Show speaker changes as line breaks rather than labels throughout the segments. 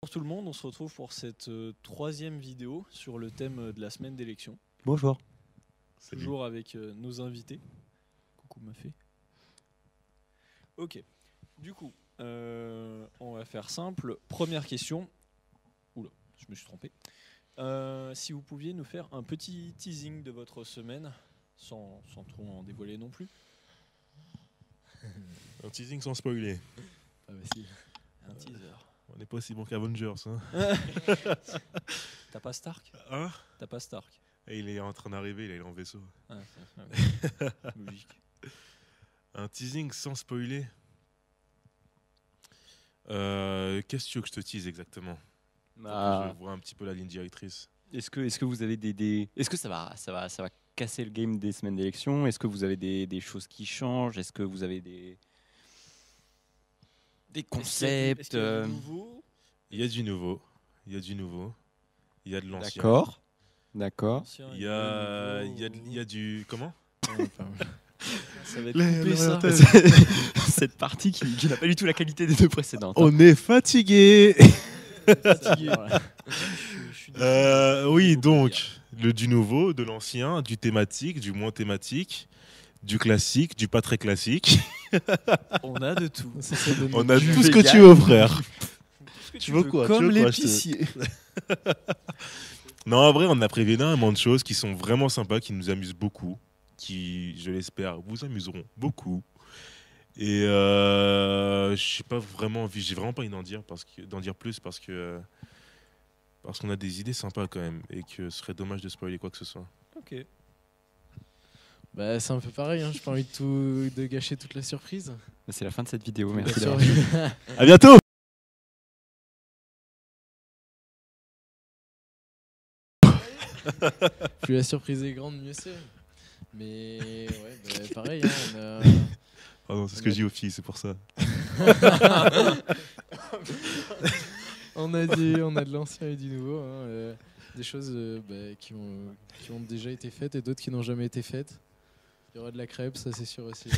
Bonjour tout le monde, on se retrouve pour cette troisième vidéo sur le thème de la semaine d'élection.
Bonjour.
Toujours avec nos invités. Coucou ma fée. Ok, du coup, on va faire simple. Première question. Oula, je me suis trompé. Si vous pouviez nous faire un petit teasing de votre semaine, sans trop en dévoiler non plus.
Un teasing sans spoiler.
Ah bah si, un teaser.
On n'est pas aussi bon qu'Avengers. Hein.
T'as pas Stark?
Hein?
T'as pas Stark?
Et il est en train d'arriver, il est en vaisseau.
Ah, logique.
Un teasing sans spoiler. Qu'est-ce que tu veux que je te tease exactement? Je vois un petit peu la ligne directrice.
Est-ce que vous avez des... Est-ce que ça va casser le game des semaines d'élection? Est-ce que vous avez des choses qui changent? Est-ce que vous avez des concepts?
Est-ce qu'il y a du nouveau?
Il y a du nouveau. Il y a du nouveau. Il y a de l'ancien.
D'accord.
Il y a du... Comment?
Ça va être coupé, ça.
Cette partie qui n'a pas du tout la qualité des deux précédentes.
On est fatigué.
Fatigué, voilà.
Oui, donc, du nouveau, de l'ancien, du thématique, du moins thématique, du classique, du pas très classique.
On a de tout.
On a tout ce que tu veux, frère.
Tu veux quoi?
Comme l'épicier. Non, en vrai, on a prévu énormément de choses qui sont vraiment sympas, qui nous amusent beaucoup, qui, je l'espère, vous amuseront beaucoup. Et je sais pas vraiment envie, j'ai vraiment pas envie d'en dire plus parce qu'on a des idées sympas quand même et que ce serait dommage de spoiler quoi que ce soit.
Ok.
Bah, c'est un peu pareil, hein. J'ai pas envie de gâcher toute la surprise.
C'est la fin de cette vidéo, merci.
Bien sûr.
À bientôt.
Plus la surprise est grande, mieux c'est. Mais ouais, bah, pareil, hein, on a...
Oh non, c'est ce que je dis aux filles, c'est pour ça.
on a de l'ancien et du nouveau, hein, des choses qui ont déjà été faites et d'autres qui n'ont jamais été faites. Il y aura de la crêpe, ça c'est sûr aussi.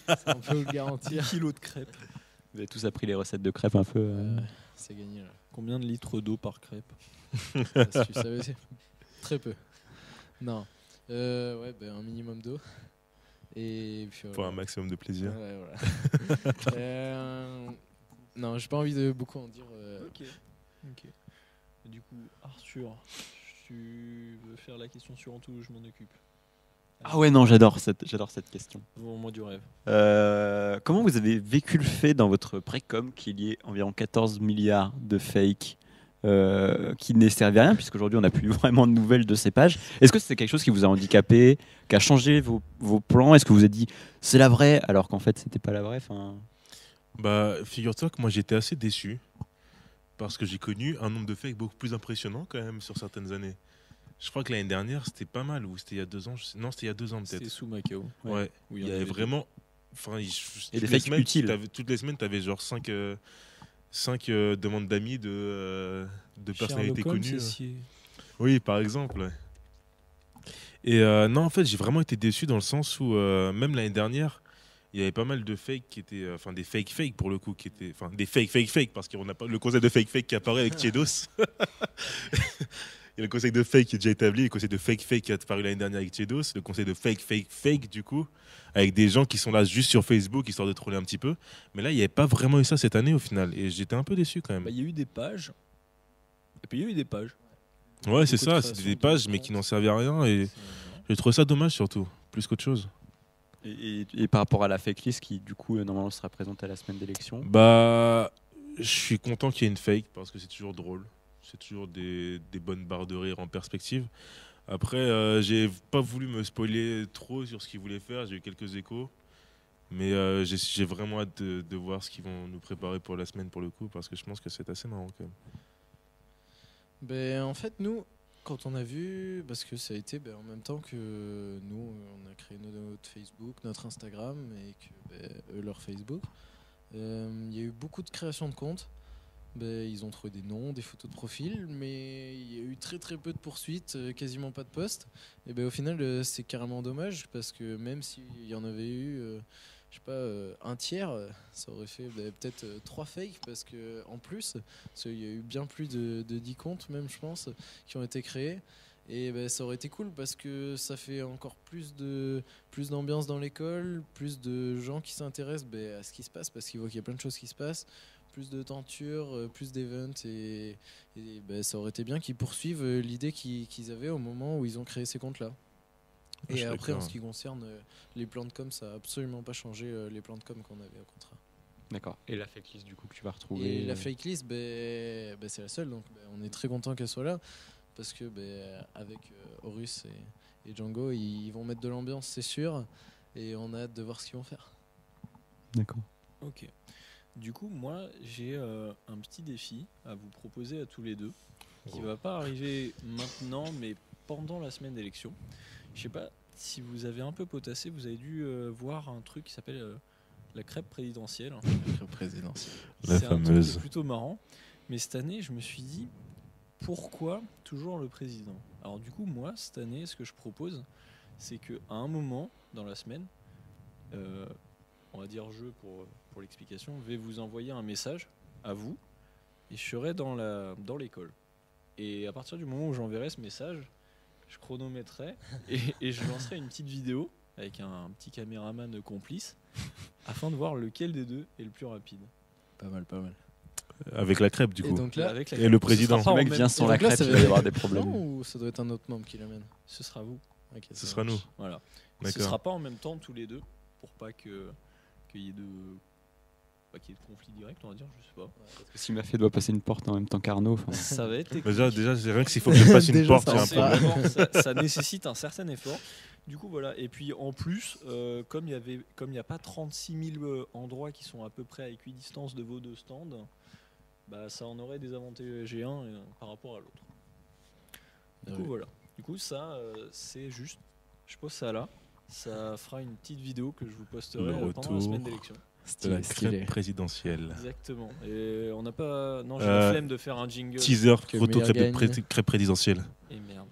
Ça, on peut vous le garantir.
Kilo de crêpes.
Vous avez tous appris les recettes de crêpes un peu.
C'est gagné là.
Combien de litres d'eau par crêpe?
Si tu savais, c'est très peu. Non. Un minimum d'eau. Et puis,
Pour un maximum de plaisir.
Ouais, voilà. Non, j'ai pas envie de beaucoup en dire.
Ok. Du coup, Arthur, tu veux faire la question suivante ou je m'en occupe?
Ah ouais, non, j'adore cette question.
Au moins du rêve.
Comment vous avez vécu le fait dans votre précom qu'il y ait environ 14 milliards de fakes qui ne servent à rien, puisqu'aujourd'hui on n'a plus vraiment de nouvelles de ces pages? Est-ce que c'est quelque chose qui vous a handicapé, qui a changé vos plans? Est-ce que vous vous êtes dit c'est la vraie alors qu'en fait c'était pas la vraie?
Bah, figure-toi que moi j'étais assez déçu parce que j'ai connu un nombre de fakes beaucoup plus impressionnant quand même sur certaines années. Je crois que l'année dernière c'était pas mal, ou c'était il y a 2 ans. Non, c'était il y a 2 ans peut-être.
C'était sous Macao.
Ouais.
Oui,
il y avait vraiment. Enfin,
et des fakes utiles.
Toutes les semaines, tu avais genre 5 demandes d'amis de personnalités connues. Oui, par exemple. Ouais. Et non, en fait, j'ai vraiment été déçu dans le sens où, même l'année dernière, il y avait pas mal de fakes qui étaient. Enfin, des fake pour le coup, qui étaient. Enfin, des fake, parce qu'on n'a pas le concept de fake qui apparaît avec Tchedos. Il y a le concept de fake qui est déjà établi, le concept de fake qui est apparu l'année dernière avec Tchedos, le concept de fake du coup, avec des gens qui sont là juste sur Facebook histoire de troller un petit peu. Mais là, il n'y avait pas vraiment eu ça cette année au final, et j'étais un peu déçu quand même.
Il y a eu des pages, et puis il y a eu des pages.
Ouais, c'est ça, c'était des pages mais qui n'en servaient à rien, et j'ai trouvé ça dommage surtout, plus qu'autre chose.
Et par rapport à la fake list qui du coup normalement sera présentée à la semaine d'élection?
Bah, je suis content qu'il y ait une fake parce que c'est toujours drôle. C'est toujours des bonnes barres de rire en perspective. Après, j'ai pas voulu me spoiler trop sur ce qu'ils voulaient faire. J'ai eu quelques échos. Mais j'ai vraiment hâte de voir ce qu'ils vont nous préparer pour la semaine pour le coup. Parce que je pense que c'est assez marrant quand même.
En fait, nous, quand on a vu, parce que ça a été en même temps que nous, on a créé notre Facebook, notre Instagram et que eux, leur Facebook. Il y a eu beaucoup de création de comptes. Ils ont trouvé des noms, des photos de profil, mais il y a eu très très peu de poursuites, quasiment pas de posts. Et au final, c'est carrément dommage parce que même s'il y en avait eu, je sais pas, un tiers, ça aurait fait peut-être 3 fakes parce que en plus, parce qu'il y a eu bien plus de 10 comptes même, je pense, qui ont été créés. Et ça aurait été cool parce que ça fait encore plus d'ambiance dans l'école, plus de gens qui s'intéressent à ce qui se passe parce qu'ils voient qu'il y a plein de choses qui se passent, plus de tentures, plus d'events et ça aurait été bien qu'ils poursuivent l'idée qu'ils avaient au moment où ils ont créé ces comptes-là. Et après, en ce qui concerne les plans de com, ça n'a absolument pas changé les plans de com qu'on avait au contraire.
D'accord. Et la fake list du coup que tu vas retrouver.
Et la fake list, c'est la seule, donc on est très content qu'elle soit là. Parce que avec Horus et Django, ils vont mettre de l'ambiance, c'est sûr, et on a hâte de voir ce qu'ils vont faire.
D'accord.
Ok. Du coup, moi, j'ai un petit défi à vous proposer à tous les deux, qui va pas arriver maintenant, mais pendant la semaine d'élection. Je sais pas si vous avez un peu potassé, vous avez dû voir un truc qui s'appelle la crêpe présidentielle.
La crêpe présidentielle.
La
C'est
fameuse.
un truc qui est plutôt marrant, mais cette année, je me suis dit. Pourquoi toujours le président ? Alors du coup, moi, cette année, ce que je propose, c'est qu'à un moment dans la semaine, on va dire je pour l'explication, vais vous envoyer un message à vous et je serai dans l'école. Et à partir du moment où j'enverrai ce message, je chronométrerai et je lancerai une petite vidéo avec un petit caméraman complice afin de voir lequel des deux est le plus rapide.
Pas mal.
Avec la crêpe, du coup.
Donc là,
Avec la
Et le président.
Le mec vient sans la crêpe, il va y avoir des problèmes.
Ou ça doit être un autre membre qui l'amène.
Ce sera vous.
Okay,
Ce sera nous.
Voilà. Ce
D'accord.
sera pas en même temps tous les deux pour pas qu'il y ait de conflit direct, on va dire, je sais pas.
Si Mafé doit passer une porte en même temps qu'Arnaud.
Ça va être
Déjà, c'est rien que s'il faut que je passe une
Déjà,
porte,
ça
c'est un
va.
problème.
ça nécessite un certain effort. Du coup, voilà. Et puis en plus, comme il n'y a pas 36 000 endroits qui sont à peu près à équidistance de vos deux stands, ça en aurait des avantages par rapport à l'autre. Du coup, voilà. Du coup, ça, c'est juste. Je pose ça là. Ça fera une petite vidéo que je vous posterai
Le
pendant la
retour.
semaine d'élection.
De la crêpe présidentielle.
Exactement. Et on n'a pas. Non, j'ai la flemme de faire un jingle.
Teaser,
Que
retour
meilleur
crêpe présidentielle.
Et merde.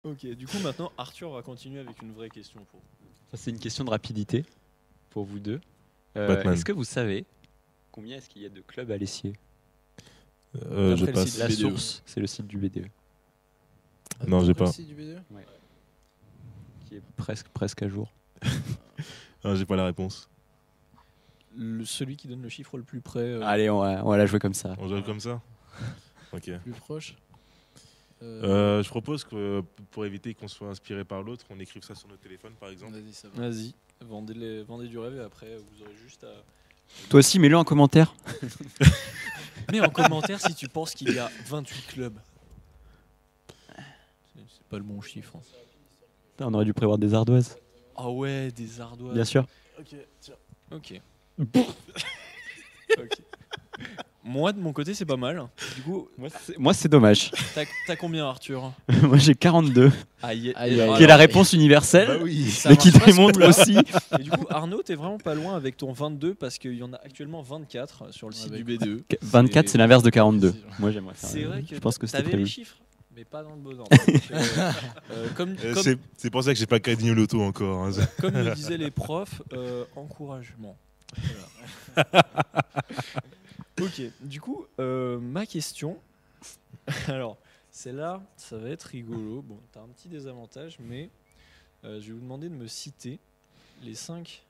Ok, du coup maintenant Arthur va continuer avec une vraie question pour vous.
Ça, c'est une question de rapidité pour vous deux.
Batman.
Est-ce que vous savez combien est-ce qu'il y a de clubs à l'essier ?
Je
D'après le
passe.
site
La
BDE.
source, c'est le site du BDE,
Non, j'ai pas.
Du BDE
qui est presque à jour.
Ah, j'ai pas la réponse.
Celui qui donne le chiffre le plus près.
Allez, on va la jouer comme ça.
On joue comme ça. Ok.
Plus proche.
Je propose que pour éviter qu'on soit inspiré par l'autre, on écrive ça sur notre téléphone, par exemple.
Vas-y, ça va.
Vas-y, vendez du rêve et après vous aurez juste à.
Toi aussi, mets-le en commentaire.
Mets en commentaire si tu penses qu'il y a 28 clubs. C'est pas le bon chiffre. Hein.
On aurait dû prévoir des ardoises.
Ah ouais, des ardoises.
Bien sûr.
Ok, tiens.
Ok. Ok. Moi, de mon côté, c'est pas mal. Du coup,
Moi, c'est dommage.
t'as combien, Arthur?
Moi, j'ai 42,
Aïe,
Aïe,
qui
aïe.
est la réponse universelle,
Bah oui.
ça
mais qui
marche pas, ce
démontre
coup-là.
aussi.
Et du coup, Arnaud, t'es vraiment pas loin avec ton 22 parce qu'il y en a actuellement 24 sur le site
Avec-
du BDE.
24, c'est l'inverse de 42.
Vas-y,
Moi, j'aimerais faire.
C'est vrai que
je pense que c'était
t'avais
prévu.
les chiffres, mais pas dans le bon ordre. Comme
C'est pour ça que j'ai pas gagné au loto encore. Hein.
comme le disaient les profs, encouragement. Voilà. Ok, du coup, ma question. Alors, celle-là, ça va être rigolo. Bon, t'as un petit désavantage, mais je vais vous demander de me citer les 5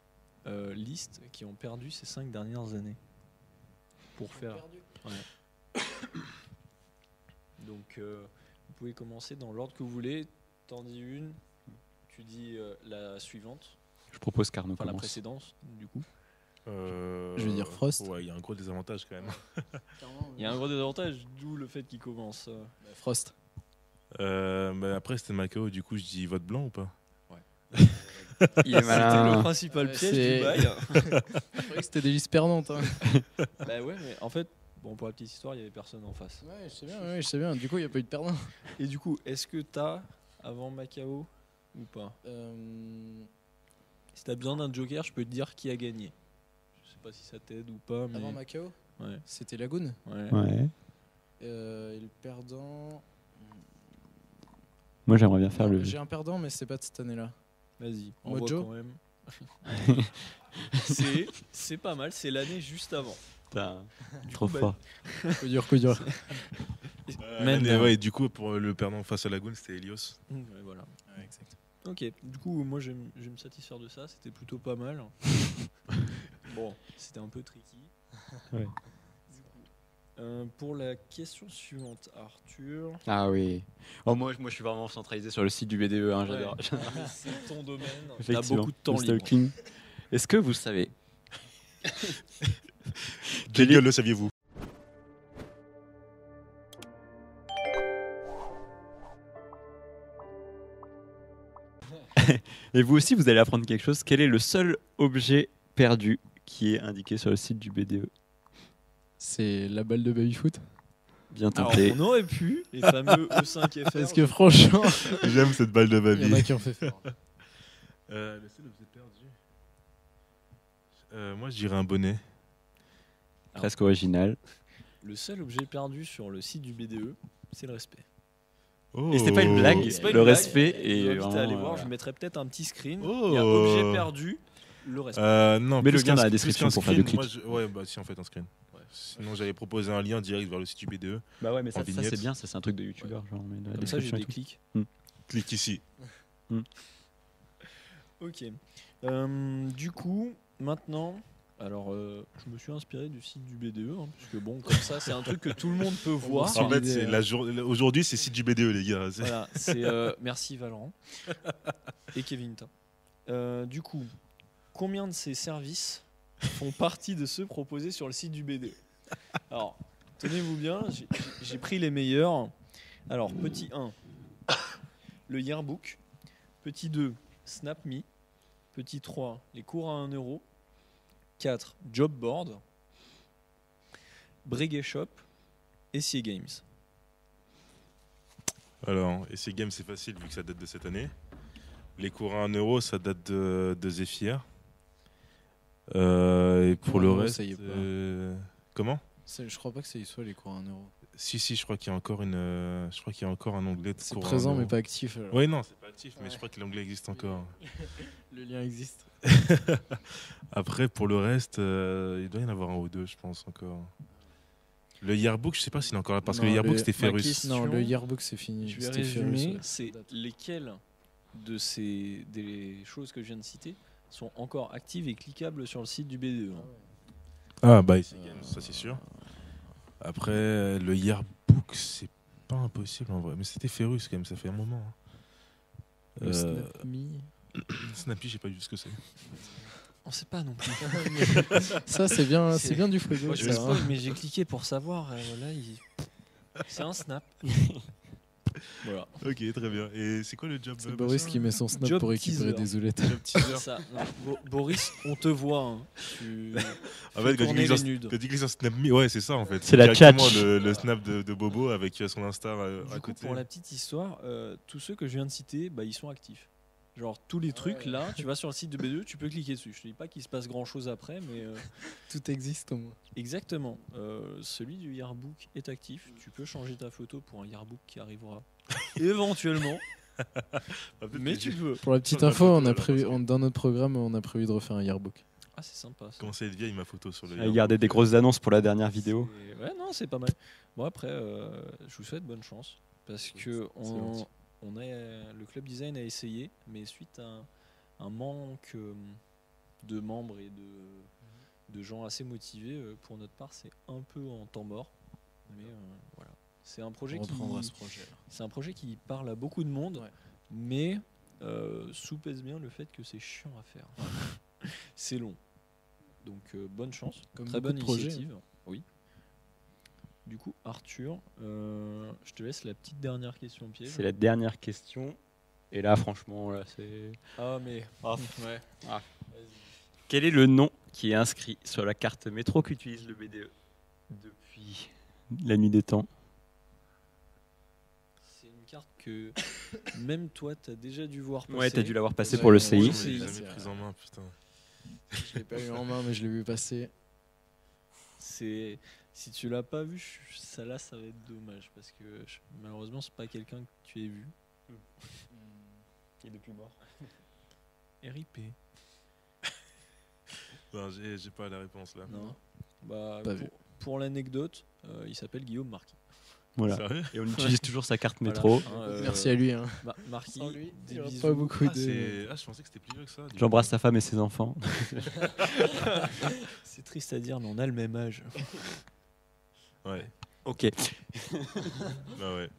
listes qui ont perdu ces 5 dernières années. Pour faire. Ouais. Donc, vous pouvez commencer dans l'ordre que vous voulez. T'en dis une, tu dis la suivante.
Je propose qu'Arnaud
Enfin, la
commence.
précédente, du coup.
Je vais dire Frost.
Ouais, il y a un gros désavantage quand même.
Il y a un gros désavantage, d'où le fait qu'il commence.
Frost.
Mais après, c'était Macao, du coup, je dis vote blanc ou pas?
Il est
C'était le
malin.
principal
Ouais,
piège
c'est-
du bail.
Je croyais que c'était des listes perdantes. Hein.
Bah ouais, mais en fait, bon, pour la petite histoire, il y avait personne en face.
Ouais, je sais bien. Du coup, il n'y a pas eu de perdant.
Et du coup, est-ce que t'as avant Macao ou pas? Si t'as besoin d'un joker, je peux te dire qui a gagné. Je sais pas si ça t'aide ou pas, mais.
Avant Macao,
Ouais.
c'était Lagoon.
Ouais.
Ouais.
Et le perdant.
Moi, j'aimerais bien faire le.
J'ai un perdant, mais c'est pas de cette année-là.
Vas-y,
Mojo
envoie quand même. C'est pas mal, c'est l'année juste avant.
Putain,
Du
trop
coup, bah,
fort.
Coup dur.
Même
Mais
là.
ouais, du coup, pour le perdant face à Lagoon, c'était Helios.
Ouais, voilà.
Ouais, exact.
Ok, du coup, moi je vais me satisfaire de ça, c'était plutôt pas mal. Bon, c'était un peu tricky.
Ouais.
Du coup, pour la question suivante, Arthur.
Ah oui. Oh, moi, je suis vraiment centralisé sur le site du BDE. Hein, j'adore.
Ouais, c'est ton domaine. T'as
Effectivement,
beaucoup de temps
le
libre.
stalking. Est-ce que vous savez
Jingle, le saviez-vous?
Et vous aussi, vous allez apprendre quelque chose. Quel est le seul objet perdu qui est indiqué sur le site du BDE?
C'est la balle de baby-foot.
Bien
Alors,
tenté.
on aurait pu, les fameux E5FR.
Parce que franchement,
J'aime cette balle de
il y en a
baby.
qui ont fait fort.
Le seul objet perdu. Moi, je dirais un bonnet.
Presque original.
Le seul objet perdu sur le site du BDE, c'est le respect.
Oh.
Et c'était pas une blague.
C'est pas une
Le
blague,
respect
je vous
est
invite à aller
vraiment,
voir, je mettrai peut-être un petit screen.
Oh.
Il y a objet perdu, le respect.
Non,
Mets le
plus
lien dans la
qu'un-
description
plus qu'un
pour faire le
screen,
clic.
moi, ouais, bah si, en fait, un screen.
Ouais.
Sinon, j'allais proposer un lien direct vers le site du BDE.
Bah ouais, mais
En
ça
vignette.
c'est bien. Ça, c'est un truc de youtubeur. Genre, on met dans la
Comme ça, j'ai
description et
des
tout.
clics.
Clique ici.
Ok. Du coup, maintenant, alors je me suis inspiré du site du BDE, hein, parce que bon, comme ça, c'est un truc que tout le monde peut voir.
C'est
En fait,
l'idée,
c'est aujourd'hui, c'est site du BDE, les gars. C'est-
Voilà, c'est merci Valorant et Kevin Ta. Du coup, combien de ces services font partie de ceux proposés sur le site du BDE? Alors, tenez-vous bien, j'ai pris les meilleurs. Alors, petit 1, le Yearbook. Petit 2, SnapMe. Petit 3, les cours à 1 euro. 4, Jobboard. Breguet Shop. Essier Games.
Alors, et ces games, c'est facile vu que ça date de cette année. Les cours à 1 euro, ça date de Zephyr. Et pour le
Non,
reste.
ça y est pas.
Comment?
Je crois pas que ça y soit les cours à 1 euro.
Si, je crois qu'il y a encore je crois qu'il y a encore un onglet de
C'est
cours à
présent
1
mais
euro.
pas actif. Alors.
Oui, non, c'est pas actif, mais
Ouais.
je crois que l'onglet existe encore.
Le lien existe.
Après, pour le reste, il doit y en avoir un ou deux, je pense, encore. Le Yearbook, je sais pas s'il est encore là, parce que
Non,
le Yearbook,
le-
c'était
ma
Ferus.
question-
Non, le yearbook c'est fini.
Je vais
C'était Ferus,
résumer,
ouais.
c'est lesquelles de ces des choses que je viens de citer sont encore actives et cliquables sur le site du BDE. hein.
Ah, bah, ici, Games, ça c'est sûr. Après, le Yearbook, c'est pas impossible en vrai, mais c'était Ferus quand même, ça fait un moment. hein.
Le SnapMe.
Snappy, j'ai pas vu ce que c'est.
On sait pas non plus.
Ça c'est bien du fuego.
Moi, je
ça,
sais
hein.
pas, mais j'ai cliqué pour savoir. Là, c'est un snap. Voilà.
Ok, très bien. Et c'est quoi le job
C'est Boris qui met son snap
Job
pour récupérer
teaser.
des oulettes.
job teaser.
Ça, non, Boris, on te voit. hein. Tu
En fait,
fais tourner les
quand
nudes.
tu cliques sur SnapMe, ouais, c'est ça en fait.
C'est la
Directement
tchatch.
le snap de Bobo avec son Insta à
Du coup,
côté.
pour la petite histoire, tous ceux que je viens de citer, bah, ils sont actifs. Genre tous les trucs là, tu vas sur le site de BDE, tu peux cliquer dessus. Je te dis pas qu'il se passe grand chose après, mais
Tout existe au moins.
exactement. Celui du Yearbook est actif. Tu peux changer ta photo pour un Yearbook qui arrivera éventuellement,
Ah, peut-être
mais
que
tu
j'ai
peux.
Pour la petite
Sur la
info,
photo,
on a
là,
prévu,
parce que-
dans notre programme, on a prévu de refaire un yearbook.
Ah, c'est sympa. Ça.
commencé à être vieille ma photo sur le
Il gardait des grosses annonces pour la dernière vidéo.
Ouais, non, c'est pas mal. Bon après, je vous souhaite bonne chance parce que
gentil.
le club design a essayé, mais suite à un manque de membres et de gens assez motivés. Pour notre part, c'est un peu en temps mort. Mais voilà. C'est un projet c'est un projet qui parle à beaucoup de monde, mais sous-pèse bien le fait que c'est chiant à faire. C'est long. Donc bonne chance. Très bonne initiative. Oui. Du coup, Arthur, je te laisse la petite dernière question piège.
C'est la dernière question. Et là, franchement, là, c'est...
Ah, mais...
ouais. Quel est le nom qui est inscrit sur la carte métro qu'utilise le BDE depuis la nuit des temps?
C'est une carte que même toi, tu as déjà dû voir passer.
Ouais, tu as dû l'avoir passé pour le CI.
Je l'ai jamais prise en main, putain.
Je l'ai pas eu en main, mais je l'ai vu passer.
Si tu l'as pas vu, ça va être dommage parce que malheureusement c'est pas quelqu'un que tu aies vu.
Qui est depuis mort.
RIP.
Non, j'ai pas la réponse là.
Non. Bah, pour l'anecdote, il s'appelle Guillaume Marquis.
Voilà. Et on utilise toujours sa carte métro.
Voilà. Merci à lui.
Marquis,
sans lui,
des
il y aura
bisous.
pas beaucoup
je pensais que c'était plus vieux que ça.
J'embrasse sa femme et ses enfants.
C'est triste à dire, mais on a le même âge.
Ouais.
Ok.
Bah ouais.